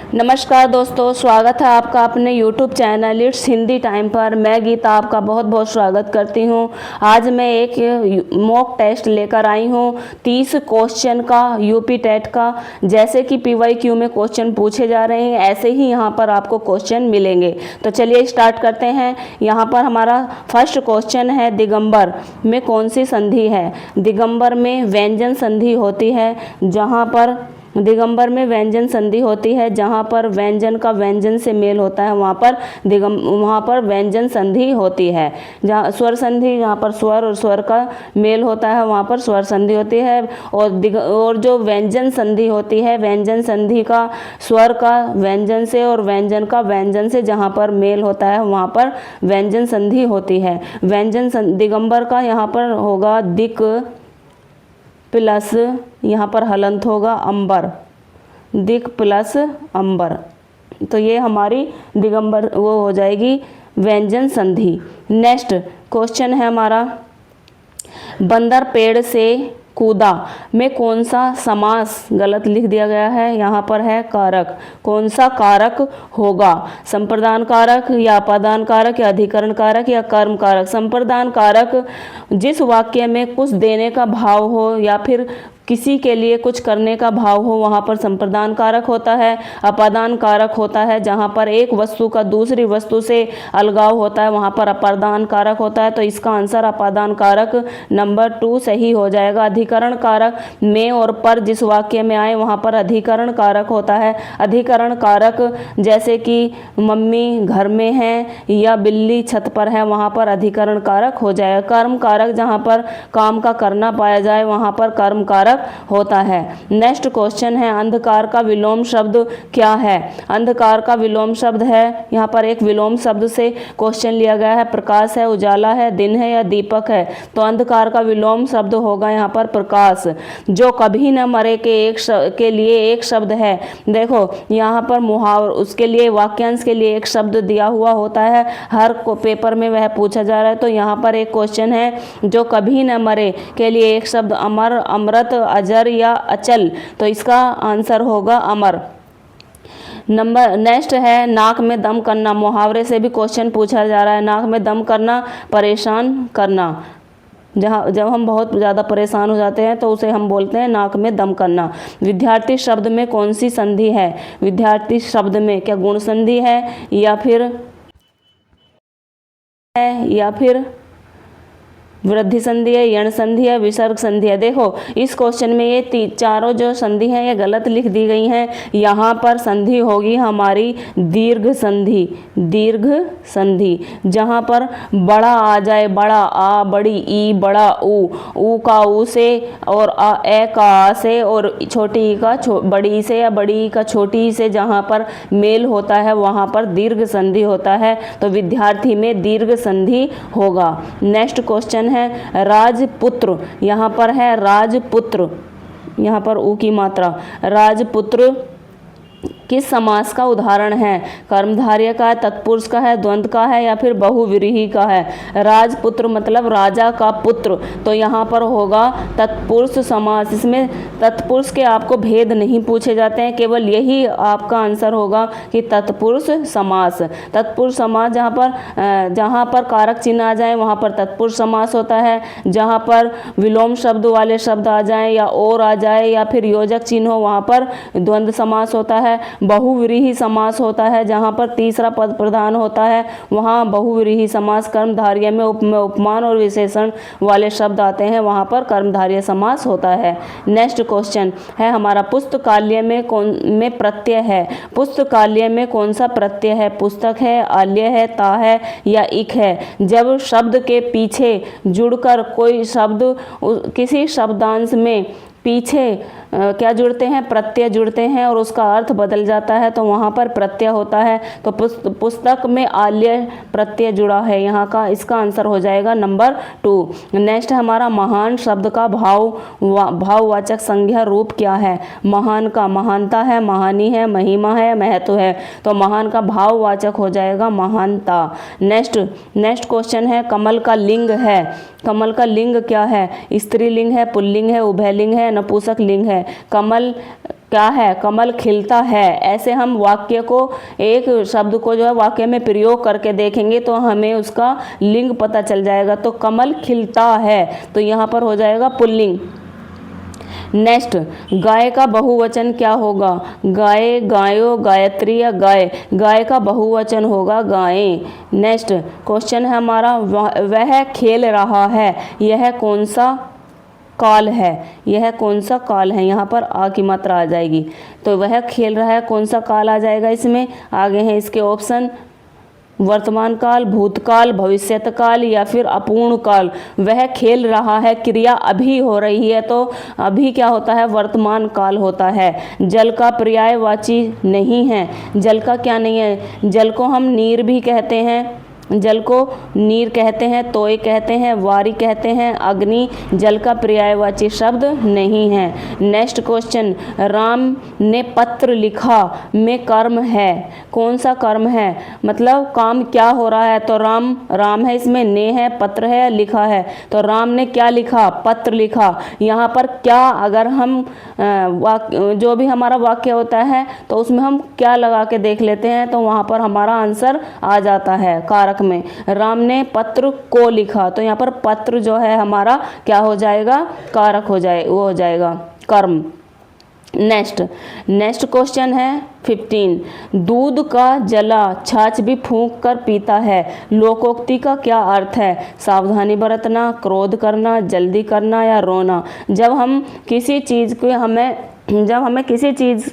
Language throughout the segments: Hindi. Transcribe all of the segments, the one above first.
नमस्कार दोस्तों, स्वागत है आपका अपने YouTube channel it's Hindi time पर। मैं गीता आपका बहुत बहुत स्वागत करती हूं। आज मैं एक मॉक टेस्ट लेकर आई हूं 30 क्वेश्चन का यूपी टेट का। जैसे कि PYQ में क्वेश्चन पूछे जा रहे हैं, ऐसे ही यहां पर आपको क्वेश्चन मिलेंगे। तो चलिए स्टार्ट करते हैं। यहां पर हमारा फर्स्ट क्वेश्चन है, दिगंबर में कौन सी संधि है? दिगंबर में व्यंजन संधि होती है, जहाँ पर दिगंबर में व्यंजन संधि होती है, जहाँ पर व्यंजन का व्यंजन से मेल होता है, वहाँ पर व्यंजन संधि होती है। जहाँ स्वर संधि, जहाँ पर स्वर और स्वर का मेल होता है, वहाँ पर स्वर संधि होती है। और जो व्यंजन संधि होती है, व्यंजन संधि का स्वर का व्यंजन से और व्यंजन का व्यंजन से जहाँ पर मेल होता है, वहाँ पर व्यंजन संधि होती है। दिगंबर का यहाँ पर होगा दिक प्लस यहाँ पर हलंत होगा अंबर, दिक प्लस अंबर। तो ये हमारी दिगंबर वो हो जाएगी व्यंजन संधि। नेक्स्ट क्वेश्चन है हमारा, बंदर पेड़ से कूदा में कौन सा समास गलत लिख दिया गया है? यहाँ पर है कारक। कौन सा कारक होगा? संप्रदान कारक या अपादान कारक या अधिकरण कारक या कर्म कारक? संप्रदान कारक जिस वाक्य में कुछ देने का भाव हो या फिर किसी के लिए कुछ करने का भाव हो, वहाँ पर संप्रदान कारक होता है। अपादान कारक होता है जहाँ पर एक वस्तु का दूसरी वस्तु से अलगाव होता है, वहाँ पर अपादान कारक होता है। तो इसका आंसर अपादान कारक नंबर 2 सही हो जाएगा। अधिकरण कारक में और पर जिस वाक्य में आए, वहाँ पर अधिकरण कारक होता है। अधिकरण कारक जैसे कि मम्मी घर में है या बिल्ली छत पर है, वहाँ पर अधिकरण कारक हो जाएगा। कर्म कारक जहाँ पर काम का करना पाया जाए, वहाँ पर कर्म कारक होता है। नेक्स्ट क्वेश्चन है, अंधकार का विलोम शब्द क्या है? अंधकार का विलोम शब्द है, यहाँ पर एक विलोम शब्द से क्वेश्चन लिया गया है। प्रकाश है, उजाला है, दिन है या दीपक है? तो अंधकार का विलोम शब्द होगा यहाँ पर प्रकाश। जो कभी न मरे के लिए एक शब्द है। देखो यहाँ पर मुहावर, उसके लिए वाक्यांश के लिए एक शब्द दिया हुआ होता है, हर पेपर में वह पूछा जा रहा है। तो यहाँ पर एक क्वेश्चन है, जो कभी न मरे के लिए एक शब्द अमर, अमृत, अजर या अचल? तो इसका आंसर होगा अमर। नंबर नेक्स्ट है, नाक में दम करना। मुहावरे से भी क्वेश्चन पूछा जा रहा है। नाक में दम करना, परेशान करना। जब हम बहुत ज़्यादा परेशान हो जाते हैं तो उसे हम बोलते हैं नाक में दम करना। विद्यार्थी शब्द में कौन सी संधि है? विद्यार्थी शब्द में क्या गुण संधि है या फिर वृद्धि संधि है, यण संधि है, विसर्ग संधि है? देखो इस क्वेश्चन में ये चारों जो संधि हैं ये गलत लिख दी गई हैं। यहाँ पर संधि होगी हमारी दीर्घ संधि। दीर्घ संधि जहाँ पर बड़ा आ जाए, बड़ा आ, बड़ी ई, बड़ा ऊ का ऊ से और ए का आ से और छोटी ई का बड़ी ई से या बड़ी ई का छोटी ई से जहाँ पर मेल होता है, वहाँ पर दीर्घ संधि होता है। तो विद्यार्थी में दीर्घ संधि होगा। नेक्स्ट क्वेश्चन है, राजपुत्र। यहाँ पर है राजपुत्र, यहाँ पर ऊ की मात्रा। राजपुत्र किस समास का उदाहरण है? कर्मधारय का है, तत्पुरुष का है, द्वंद्व का है या फिर बहुव्रीहि का है? राजपुत्र मतलब राजा का पुत्र, तो यहाँ पर होगा तत्पुरुष समास। इसमें तत्पुरुष के आपको भेद नहीं पूछे जाते हैं, केवल यही आपका आंसर होगा कि तत्पुरुष समास। तत्पुरुष समास जहाँ पर कारक चिन्ह आ जाए, वहाँ पर तत्पुरुष समास होता है। जहाँ पर विलोम शब्द वाले शब्द आ जाए या और आ जाए या फिर योजक चिन्ह हो, वहाँ पर द्वंद्व समास होता है। बहुव्रीहि समास होता है, जहाँ पर तीसरा पद प्रधान होता है, वहाँ बहुव्रीहि समास। कर्मधारय में उपमान और विशेषण वाले शब्द आते हैं, वहाँ पर कर्मधारय समास होता है। नेक्स्ट क्वेश्चन है हमारा, पुस्तकालय में प्रत्यय है। पुस्तकालय में कौन सा प्रत्यय है? पुस्तक है, आल्य है, ता है या इक है? जब शब्द के पीछे जुड़कर कोई शब्द किसी शब्दांश में पीछे क्या जुड़ते हैं? प्रत्यय जुड़ते हैं और उसका अर्थ बदल जाता है, तो वहाँ पर प्रत्यय होता है। तो पुस्तक में आल्य प्रत्यय जुड़ा है यहाँ का, इसका आंसर हो जाएगा नंबर 2। नेक्स्ट हमारा, महान शब्द का भाववाचक संज्ञा रूप क्या है? महान का महानता है, महानी है, महिमा है, महत्व है। तो महान का भाववाचक हो जाएगा महानता। नेक्स्ट क्वेश्चन है, कमल का लिंग है। कमल का लिंग क्या है? स्त्रीलिंग है, पुल्लिंग है, उभयलिंग है, नपुंसक लिंग है? कमल क्या है, कमल खिलता है। ऐसे हम वाक्य को, एक शब्द को जो है वाक्य में प्रयोग करके देखेंगे तो हमें उसका लिंग पता चल जाएगा। तो कमल खिलता है, तो यहाँ पर हो जाएगा पुल्लिंग। नेक्स्ट, गाय का बहुवचन क्या होगा? गाय, गायो, गायत्री या गाय। गाय का बहुवचन होगा गायें। नेक्स्ट क्वेश्चन है हमारा, वह खेल रहा है, यह कौन सा काल है? यह कौन सा काल है? यहाँ पर आ की मात्रा आ जाएगी। तो वह खेल रहा है, कौन सा काल आ जाएगा इसमें? आगे हैं इसके ऑप्शन, वर्तमान काल, भूतकाल, भविष्यत काल या फिर अपूर्ण काल। वह खेल रहा है, क्रिया अभी हो रही है, तो अभी क्या होता है? वर्तमान काल होता है। जल का पर्यायवाची नहीं है। जल का क्या नहीं है? जल को हम नीर भी कहते हैं, जल को नीर कहते हैं, तोय कहते हैं, वारी कहते हैं, अग्नि जल का पर्यायवाची शब्द नहीं है। नेक्स्ट क्वेश्चन, राम ने पत्र लिखा में कर्म है, कौन सा कर्म है? मतलब काम क्या हो रहा है? तो राम, राम है, इसमें ने है, पत्र है, लिखा है। तो राम ने क्या लिखा? पत्र लिखा। यहाँ पर क्या, अगर हम जो भी हमारा वाक्य होता है तो उसमें हम क्या लगा के देख लेते हैं, तो वहाँ पर हमारा आंसर आ जाता है कारक में। राम ने पत्र को लिखा, तो यहाँ पर पत्र जो है हमारा क्या हो जाएगा? कारक हो जाए, वो हो जाएगा कर्म। नेक्स्ट क्वेश्चन है 15, दूध का जला छाछ भी फूंक कर पीता है, लोकोक्ति का क्या अर्थ है? सावधानी बरतना, क्रोध करना, जल्दी करना या रोना। जब हमें किसी चीज़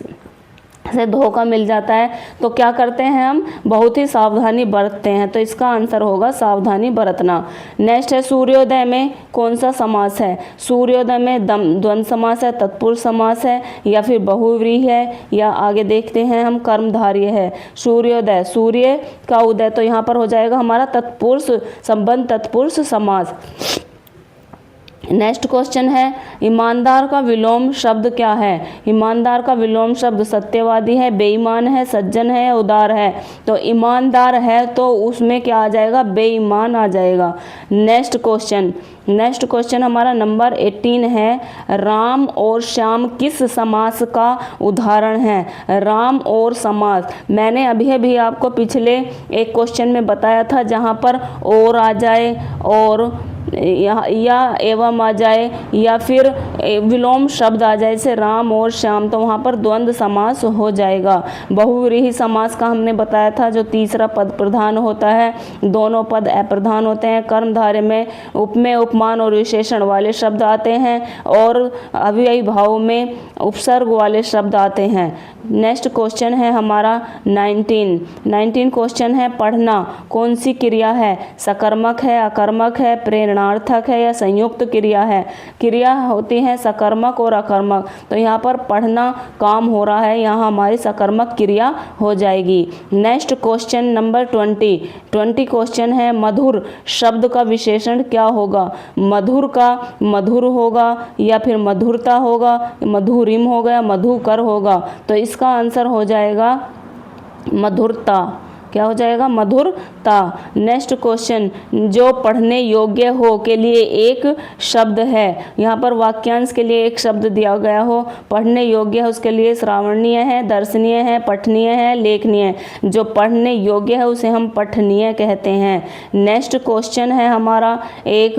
से धोखा मिल जाता है तो क्या करते हैं? हम बहुत ही सावधानी बरतते हैं, तो इसका आंसर होगा सावधानी बरतना। नेक्स्ट है, सूर्योदय में कौन सा समास है? सूर्योदय में द्वंद्व समास है, तत्पुरुष समास है या फिर बहुव्रीहि है, या आगे देखते हैं हम कर्मधारय है। सूर्योदय, सूर्य का उदय, तो यहाँ पर हो जाएगा हमारा तत्पुरुष संबंध, तत्पुरुष समास। नेक्स्ट क्वेश्चन है, ईमानदार का विलोम शब्द क्या है? ईमानदार का विलोम शब्द सत्यवादी है, बेईमान है, सज्जन है या उदार है। तो ईमानदार है तो उसमें क्या आ जाएगा? बेईमान आ जाएगा। नेक्स्ट क्वेश्चन हमारा नंबर 18 है, राम और श्याम किस समास का उदाहरण है? राम और समास, मैंने अभी आपको पिछले एक क्वेश्चन में बताया था, जहाँ पर और आ जाए और या एवं आ जाए या फिर विलोम शब्द आ जाए, जैसे राम और श्याम, तो वहाँ पर द्वंद्व समास हो जाएगा। बहुव्रीहि समास का हमने बताया था, जो तीसरा पद प्रधान होता है, दोनों पद अप्रधान होते हैं। कर्मधारय में उपमेय, उपमान और विशेषण वाले शब्द आते हैं और अव्ययी भाव में उपसर्ग वाले शब्द आते हैं। नेक्स्ट क्वेश्चन है हमारा 19 क्वेश्चन है, पढ़ना कौन सी क्रिया है? सकर्मक है, अकर्मक है, प्रेरणार्थक है या संयुक्त क्रिया है? क्रिया होती है सकर्मक और अकर्मक, तो यहाँ पर पढ़ना काम हो रहा है, यहाँ हमारी सकर्मक क्रिया हो जाएगी। नेक्स्ट क्वेश्चन नंबर 20 क्वेश्चन है, मधुर शब्द का विशेषण क्या होगा? मधुर का मधुर होगा या फिर मधुरता होगा, मधुरिम होगा या मधुकर होगा। तो इसका आंसर हो जाएगा मधुरता। क्या हो जाएगा? मधुरता। नेक्स्ट क्वेश्चन, जो पढ़ने योग्य हो के लिए एक शब्द है, यहाँ पर वाक्यांश के लिए एक शब्द दिया गया हो, पढ़ने योग्य है उसके लिए श्रावणीय है, दर्शनीय है, पठनीय है, लेखनीय। जो पढ़ने योग्य है उसे हम पठनीय कहते हैं। नेक्स्ट क्वेश्चन है हमारा एक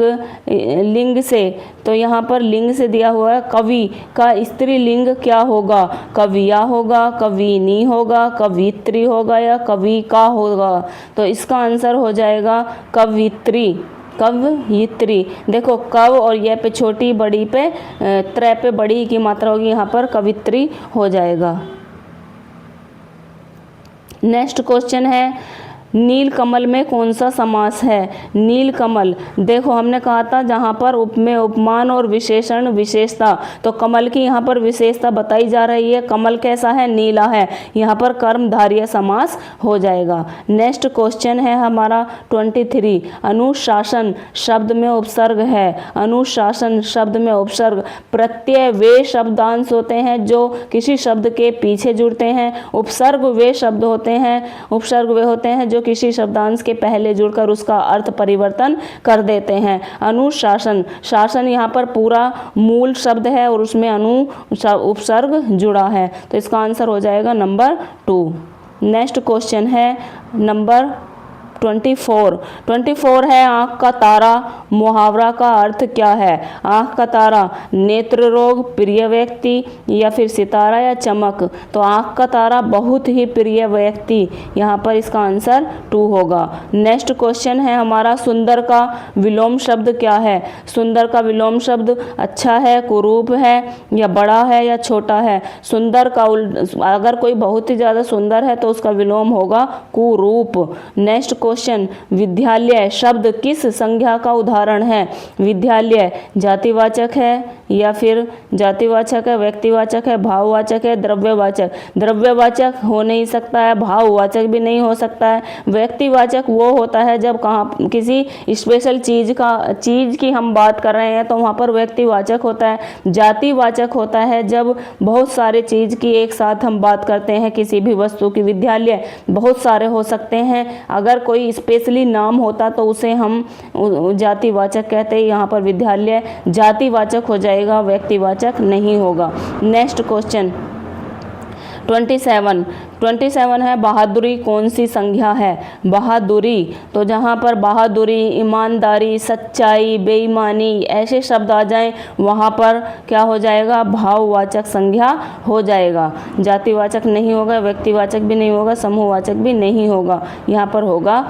लिंग से, तो यहाँ पर लिंग से दिया हुआ है, कवि का स्त्रीलिंग क्या होगा? कविया होगा, कविनी होगा, कवित्री होगा या कवि का होगा। तो इसका आंसर हो जाएगा कवित्री, कवयित्री। देखो कव और ये पे छोटी, बड़ी पे त्रै पे बड़ी की मात्रा होगी, यहाँ पर कवित्री हो जाएगा। नेक्स्ट क्वेश्चन है, नीलकमल में कौन सा समास है? नीलकमल, देखो हमने कहा था जहाँ पर उपमेय, उपमान और विशेषण विशेषता, तो कमल की यहाँ पर विशेषता बताई जा रही है। कमल कैसा है? नीला है, यहाँ पर कर्मधारय समास हो जाएगा। नेक्स्ट क्वेश्चन है हमारा 23, अनुशासन शब्द में उपसर्ग है। अनुशासन शब्द में उपसर्ग, प्रत्यय वे शब्दांश होते हैं जो किसी शब्द के पीछे जुड़ते हैं, उपसर्ग वे शब्द होते हैं, उपसर्ग वे होते हैं जो किसी शब्दांश के पहले जुड़कर उसका अर्थ परिवर्तन कर देते हैं। अनुशासन, शासन यहाँ पर पूरा मूल शब्द है और उसमें उपसर्ग जुड़ा है, तो इसका आंसर हो जाएगा नंबर 2। नेक्स्ट क्वेश्चन है नंबर 24 है आँख का तारा, मुहावरा का अर्थ क्या है? आँख का तारा, नेत्र रोग, प्रिय व्यक्ति या फिर सितारा या चमक। तो आँख का तारा बहुत ही प्रिय व्यक्ति, यहाँ पर इसका आंसर 2 होगा। नेक्स्ट क्वेश्चन है हमारा सुंदर का विलोम शब्द क्या है? सुंदर का विलोम शब्द अच्छा है, कुरूप है या बड़ा है या छोटा है। सुंदर का अगर कोई बहुत ही ज़्यादा सुंदर है तो उसका विलोम होगा कुरूप। नेक्स्ट क्वेश्चन, विद्यालय शब्द किस संज्ञा का उदाहरण है? विद्यालय जातिवाचक है या फिर जातिवाचक है, व्यक्तिवाचक है, भाववाचक है, द्रव्यवाचक। द्रव्यवाचक हो नहीं सकता है, भाववाचक भी नहीं हो सकता है। व्यक्तिवाचक वो होता है जब कहाँ किसी स्पेशल चीज़ की हम बात कर रहे हैं तो वहाँ पर व्यक्तिवाचक होता है। जातिवाचक होता है जब बहुत सारे चीज़ की एक साथ हम बात करते हैं किसी भी वस्तु की। विद्यालय बहुत सारे हो सकते हैं, अगर कोई स्पेशली नाम होता तो उसे हम जातिवाचक कहते हैं। यहाँ पर विद्यालय जातिवाचक हो जाएगा, व्यक्तिवाचक नहीं होगा। नेक्स्ट क्वेश्चन 27 है बहादुरी कौन सी संज्ञा है? बहादुरी, तो जहाँ पर बहादुरी, ईमानदारी, सच्चाई, बेईमानी ऐसे शब्द आ जाएं वहाँ पर क्या हो जाएगा? भाववाचक संज्ञा हो जाएगा। जातिवाचक नहीं होगा, व्यक्तिवाचक भी नहीं होगा, समूहवाचक भी नहीं होगा, यहाँ पर होगा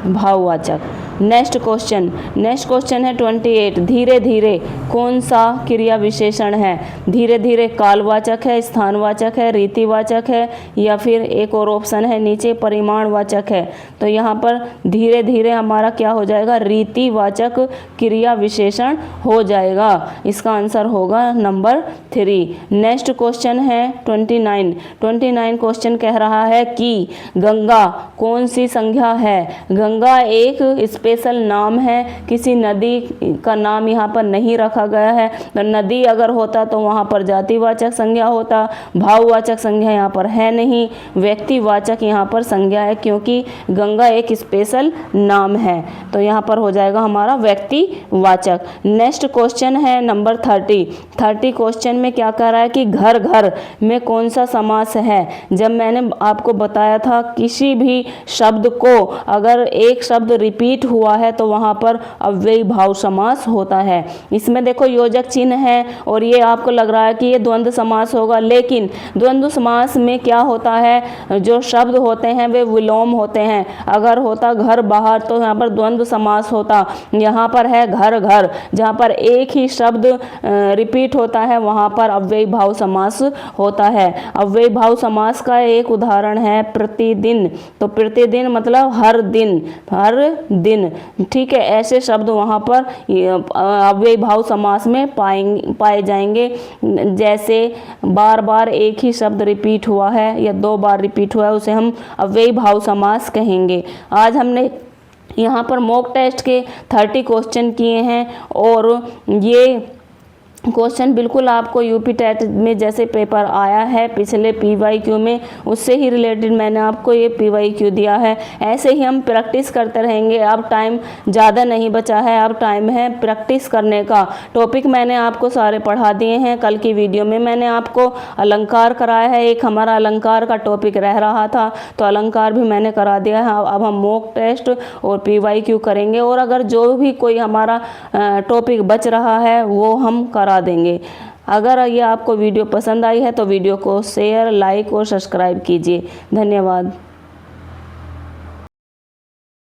भाववाचक। नेक्स्ट क्वेश्चन है 28, धीरे धीरे कौन सा क्रिया विशेषण है? धीरे धीरे कालवाचक है, स्थानवाचक है, रीतिवाचक है या फिर एक और ऑप्शन है नीचे परिमाणवाचक है। तो यहाँ पर धीरे धीरे हमारा क्या हो जाएगा? रीतिवाचक क्रिया विशेषण हो जाएगा, इसका आंसर होगा नंबर 3। नेक्स्ट क्वेश्चन है 29 क्वेश्चन कह रहा है कि गंगा कौन सी संज्ञा है? गंगा एक स्पेशल नाम है, किसी नदी का नाम यहाँ पर नहीं रखा गया है। तो नदी अगर होता तो वहाँ पर जातिवाचक संज्ञा होता, भाववाचक संज्ञा यहाँ पर है नहीं, व्यक्तिवाचक यहाँ पर संज्ञा है क्योंकि गंगा एक स्पेशल नाम है, तो यहाँ पर हो जाएगा हमारा व्यक्तिवाचक। नेक्स्ट क्वेश्चन है नंबर 30 क्वेश्चन में क्या कह रहा है कि घर घर में कौन सा समास है? जब मैंने आपको बताया था किसी भी शब्द को अगर एक शब्द रिपीट हुआ है तो वहाँ पर अव्ययी भाव समास होता है। इसमें देखो योजक चिन्ह है और ये आपको लग रहा है कि ये द्वंद्व समास होगा, लेकिन द्वंद्व समास में क्या होता है, जो शब्द होते हैं वे विलोम होते हैं। अगर होता घर बाहर तो यहाँ पर द्वंद्व समास होता। यहाँ पर है घर घर, जहाँ पर एक ही शब्द रिपीट होता है वहाँ पर अव्ययी भाव समास होता है। अव्ययी भाव समास का एक उदाहरण है प्रतिदिन। तो प्रतिदिन मतलब हर दिन, ठीक है। ऐसे शब्द वहाँ पर अव्ययी भाव समास में पाए जाएंगे, जैसे बार बार एक ही शब्द रिपीट हुआ है या 2 बार रिपीट हुआ है उसे हम अव्ययी भाव समास कहेंगे। आज हमने यहाँ पर मॉक टेस्ट के 30 क्वेश्चन किए हैं और ये क्वेश्चन बिल्कुल आपको यूपी टेट में जैसे पेपर आया है पिछले PYQ में उससे ही रिलेटेड मैंने आपको ये PYQ दिया है। ऐसे ही हम प्रैक्टिस करते रहेंगे। अब टाइम ज़्यादा नहीं बचा है, अब टाइम है प्रैक्टिस करने का। टॉपिक मैंने आपको सारे पढ़ा दिए हैं। कल की वीडियो में मैंने आपको अलंकार कराया है, एक हमारा अलंकार का टॉपिक रह रहा था तो अलंकार भी मैंने करा दिया है। अब हम मॉक टेस्ट और PYQ करेंगे और अगर जो भी कोई हमारा टॉपिक बच रहा है वो हम करा देंगे। अगर ये आपको वीडियो पसंद आई है तो वीडियो को शेयर, लाइक और सब्सक्राइब कीजिए। धन्यवाद।